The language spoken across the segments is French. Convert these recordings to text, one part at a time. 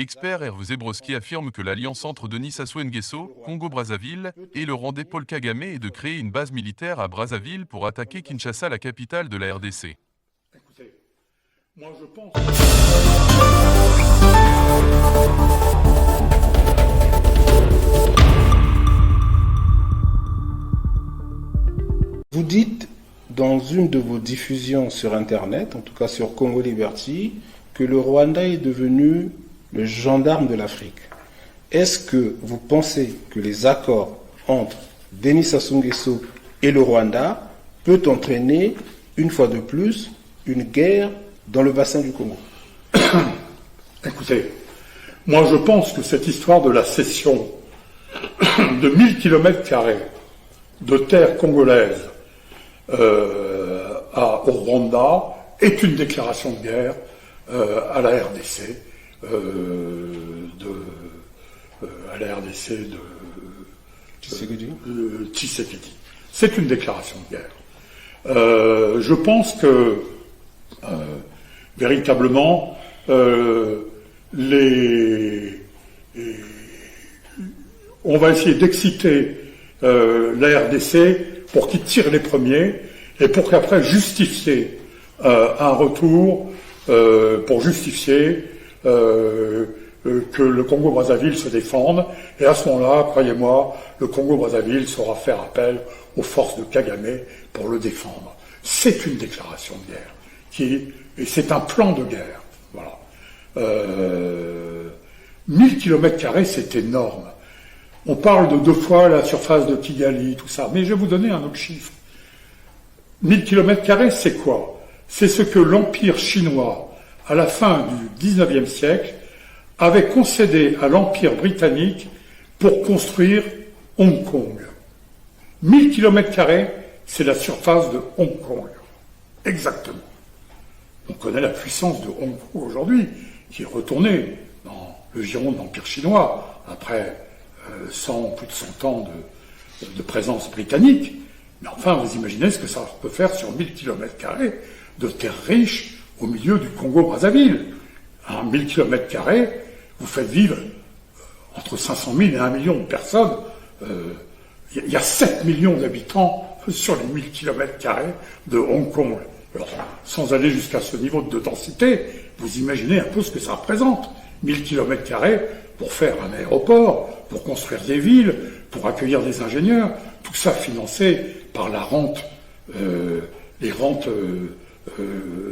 L'expert Hervé Zebrowski affirme que l'alliance entre Denis Sassou Nguesso, Congo-Brazzaville, et le Rwandais Paul Kagame est de créer une base militaire à Brazzaville pour attaquer Kinshasa, la capitale de la RDC. Écoutez, moi je pense... Vous dites dans une de vos diffusions sur Internet, en tout cas sur Congo Liberty, que le Rwanda est devenu le gendarme de l'Afrique. Est-ce que vous pensez que les accords entre Denis Sassou Nguesso et le Rwanda peut entraîner, une fois de plus, une guerre dans le bassin du Congo? Écoutez, moi je pense que cette histoire de la cession de 1000 km² de terre congolaise au Rwanda est une déclaration de guerre à la RDC, Tshisekedi. C'est une déclaration de guerre. Je pense que véritablement on va essayer d'exciter la RDC pour qu'ils tirent les premiers et pour qu'après justifier un retour, pour justifier que le Congo-Brazzaville se défende. Et à ce moment-là, croyez-moi, le Congo-Brazzaville saura faire appel aux forces de Kagame pour le défendre. C'est une déclaration de guerre, et c'est un plan de guerre. Voilà. 1000 km², c'est énorme. On parle de 2 fois la surface de Kigali, tout ça. Mais je vais vous donner un autre chiffre. 1000 km², c'est quoi? C'est ce que l'Empire chinois, à la fin du 19e siècle, avait concédé à l'Empire britannique pour construire Hong Kong. 1000 km², c'est la surface de Hong Kong. Exactement. On connaît la puissance de Hong Kong aujourd'hui, qui est retournée dans le giron de l'Empire chinois, après plus de 100 ans de présence britannique. Mais enfin, vous imaginez ce que ça peut faire sur 1000 km² de terre riche au milieu du Congo-Brazzaville. À 1000 km², vous faites vivre entre 500 000 et 1 million de personnes. Il y a 7 millions d'habitants sur les 1000 km² de Hong Kong. Alors, sans aller jusqu'à ce niveau de densité, vous imaginez un peu ce que ça représente. 1000 km² pour faire un aéroport, pour construire des villes, pour accueillir des ingénieurs, tout ça financé par la rente, les rentes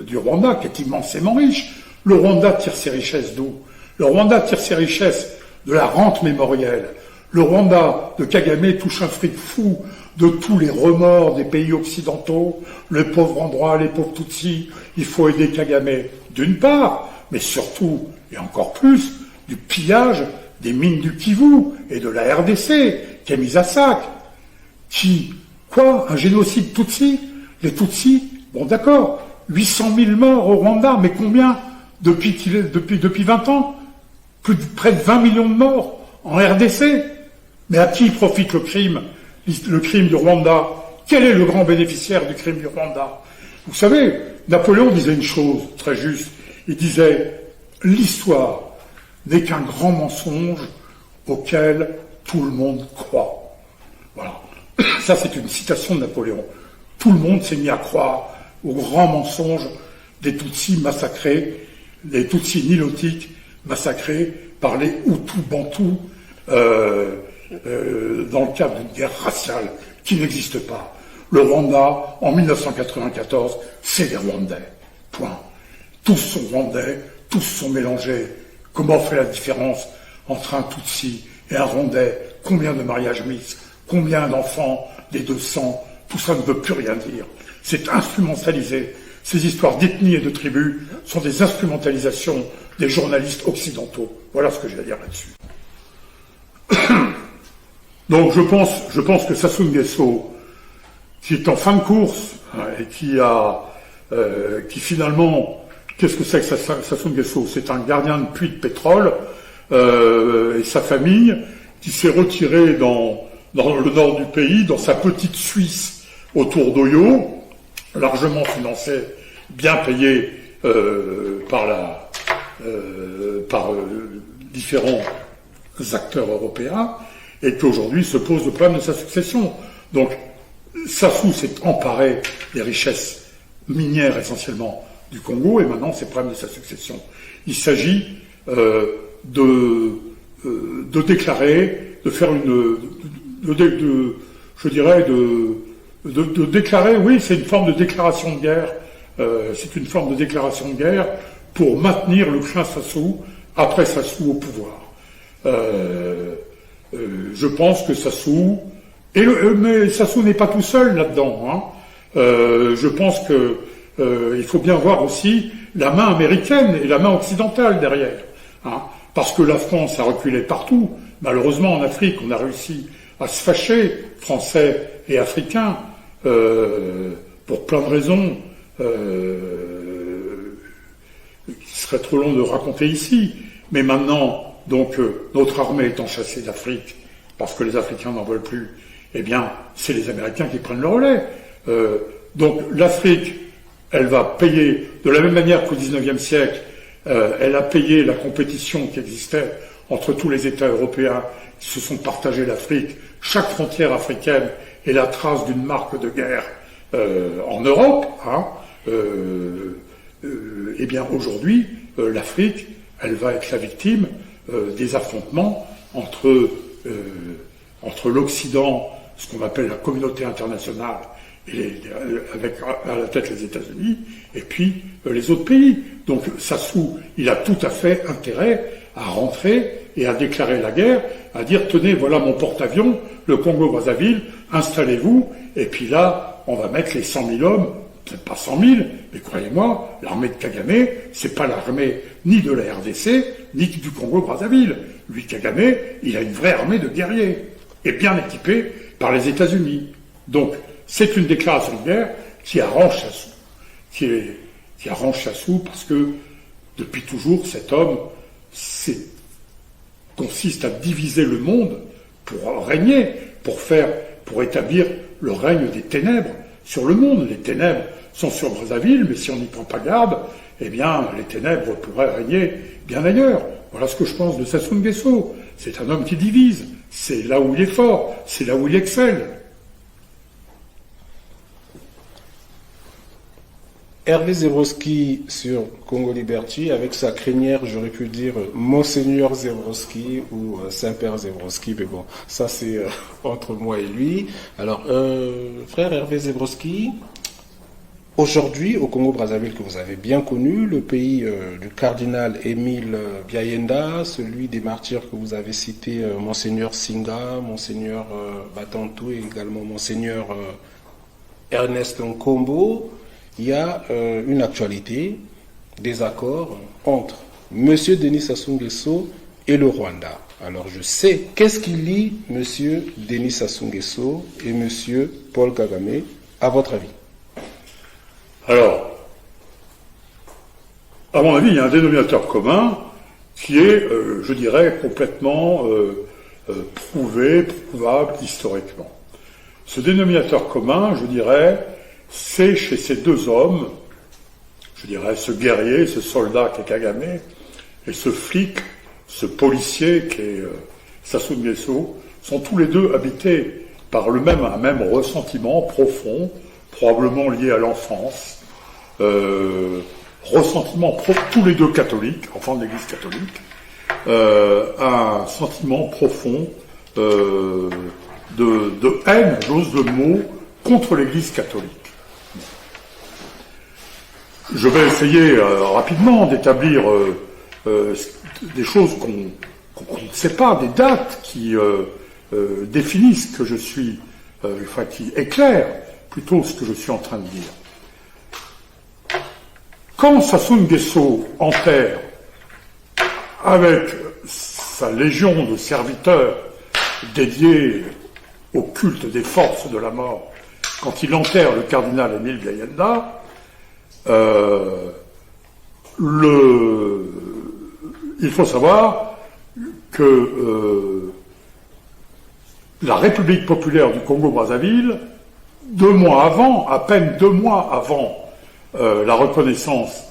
du Rwanda, qui est immensément riche. Le Rwanda tire ses richesses d'où? Le Rwanda tire ses richesses de la rente mémorielle. Le Rwanda de Kagame touche un fric fou de tous les remords des pays occidentaux, les pauvres endroits, les pauvres Tutsis. Il faut aider Kagame, d'une part, mais surtout, et encore plus, du pillage des mines du Kivu et de la RDC, qui est mise à sac. Un génocide Tutsi? Les Tutsis, bon d'accord, 800 000 morts au Rwanda, mais combien depuis 20 ans? Près de 20 millions de morts en RDC. Mais à qui profite le crime du Rwanda? Quel est le grand bénéficiaire du crime du Rwanda? Vous savez, Napoléon disait une chose très juste. Il disait « L'histoire n'est qu'un grand mensonge auquel tout le monde croit. » Voilà. Ça, c'est une citation de Napoléon. Tout le monde s'est mis à croire au grand mensonge des Tutsis massacrés, les Tutsis nilotiques massacrés par les Hutus bantous dans le cadre d'une guerre raciale qui n'existe pas. Le Rwanda, en 1994, c'est des Rwandais. Point. Tous sont Rwandais, tous sont mélangés. Comment on fait la différence entre un Tutsi et un Rwandais? Combien de mariages mixtes? Combien d'enfants des 200? Tout ça ne veut plus rien dire. C'est instrumentalisé. Ces histoires d'ethnie et de tribus sont des instrumentalisations des journalistes occidentaux. Voilà ce que j'ai à dire là-dessus. Donc je pense que Sassou Nguesso, qui est en fin de course, et qui finalement, qu'est-ce que c'est que Sassou Nguesso? C'est un gardien de puits de pétrole, et sa famille, qui s'est retirée dans le nord du pays, dans sa petite Suisse autour d'Oyo, largement financée, bien payée par différents acteurs européens et qu'aujourd'hui se pose le problème de sa succession. Donc, Sassou s'est emparé des richesses minières essentiellement du Congo et maintenant c'est le problème de sa succession. Il s'agit de déclarer, de faire de déclarer, oui, c'est une forme de déclaration de guerre. C'est une forme de déclaration de guerre pour maintenir le clan Sassou après Sassou au pouvoir. Je pense que Sassou, mais Sassou n'est pas tout seul là-dedans. Hein. Je pense que il faut bien voir aussi la main américaine et la main occidentale derrière. Hein. Parce que la France a reculé partout. Malheureusement, en Afrique, on a réussi à se fâcher, Français et Africains, pour plein de raisons qui serait trop long de raconter ici. Mais maintenant, donc, notre armée étant chassée d'Afrique, parce que les Africains n'en veulent plus, eh bien, c'est les Américains qui prennent le relais. Donc, l'Afrique, elle va payer, de la même manière qu'au XIXe siècle, elle a payé la compétition qui existait entre tous les États européens qui se sont partagés l'Afrique. Chaque frontière africaine est la trace d'une marque de guerre en Europe. Hein. Eh bien, aujourd'hui, l'Afrique, elle va être la victime des affrontements entre l'Occident, ce qu'on appelle la communauté internationale, avec à la tête les États-Unis, et puis les autres pays. Donc Sassou, il a tout à fait intérêt à rentrer et à déclarer la guerre, à dire tenez, voilà mon porte-avions, le Congo-Brazzaville, installez-vous, et puis là, on va mettre les 100 000 hommes, peut-être pas 100 000, mais croyez-moi, l'armée de Kagame, c'est pas l'armée ni de la RDC, ni du Congo-Brazzaville. Lui, Kagame, il a une vraie armée de guerriers, et bien équipée par les États-Unis. Donc, c'est une déclaration de guerre qui arrange Sassou, qui arrange Sassou parce que, depuis toujours, cet homme consiste à diviser le monde pour régner, pour établir le règne des ténèbres sur le monde. Les ténèbres sont sur Brazzaville, mais si on n'y prend pas garde, eh bien, les ténèbres pourraient régner bien ailleurs. Voilà ce que je pense de Sassou Nguesso. C'est un homme qui divise. C'est là où il est fort. C'est là où il excelle. Hervé Zebrowski sur Congo Liberty, avec sa crinière, j'aurais pu dire Monseigneur Zebrowski ou Saint-Père Zebrowski, mais bon, ça c'est entre moi et lui. Alors, frère Hervé Zebrowski, aujourd'hui au Congo-Brazzaville que vous avez bien connu, le pays du cardinal Émile Biayenda, celui des martyrs que vous avez cités, Monseigneur Singa, Monseigneur Batantou et également Monseigneur Ernest Nkombo, il y a une actualité, des accords entre M. Denis Sassou Nguesso et le Rwanda. Alors je sais, qu'est-ce qui lie M. Denis Sassou Nguesso et M. Paul Kagame, à votre avis? Alors, à mon avis, il y a un dénominateur commun qui est, je dirais, complètement prouvable historiquement. Ce dénominateur commun, je dirais, c'est chez ces deux hommes, je dirais ce guerrier, ce soldat qui est Kagame, et ce flic, ce policier qui est Sassou Nguesso, sont tous les deux habités par un même ressentiment profond, probablement lié à l'enfance, ressentiment tous les deux catholiques, enfants de l'Église catholique, un sentiment profond de haine, j'ose le mot, contre l'Église catholique. Je vais essayer rapidement d'établir des choses qu'on ne sait pas, des dates qui définissent que je suis, qui éclairent plutôt ce que je suis en train de dire. Quand Sassou Nguesso enterre avec sa légion de serviteurs dédiés au culte des forces de la mort, quand il enterre le cardinal Émile Biayenda, il faut savoir que la République populaire du Congo-Brazzaville, 2 mois avant, à peine 2 mois avant la reconnaissance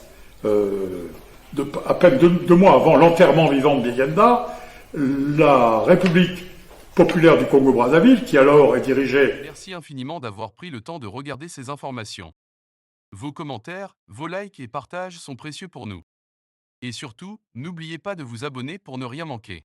à peine 2 mois avant l'enterrement vivant de Bigenda, la République populaire du Congo-Brazzaville, qui alors est dirigée... Merci infiniment d'avoir pris le temps de regarder ces informations. Vos commentaires, vos likes et partages sont précieux pour nous. Et surtout, n'oubliez pas de vous abonner pour ne rien manquer.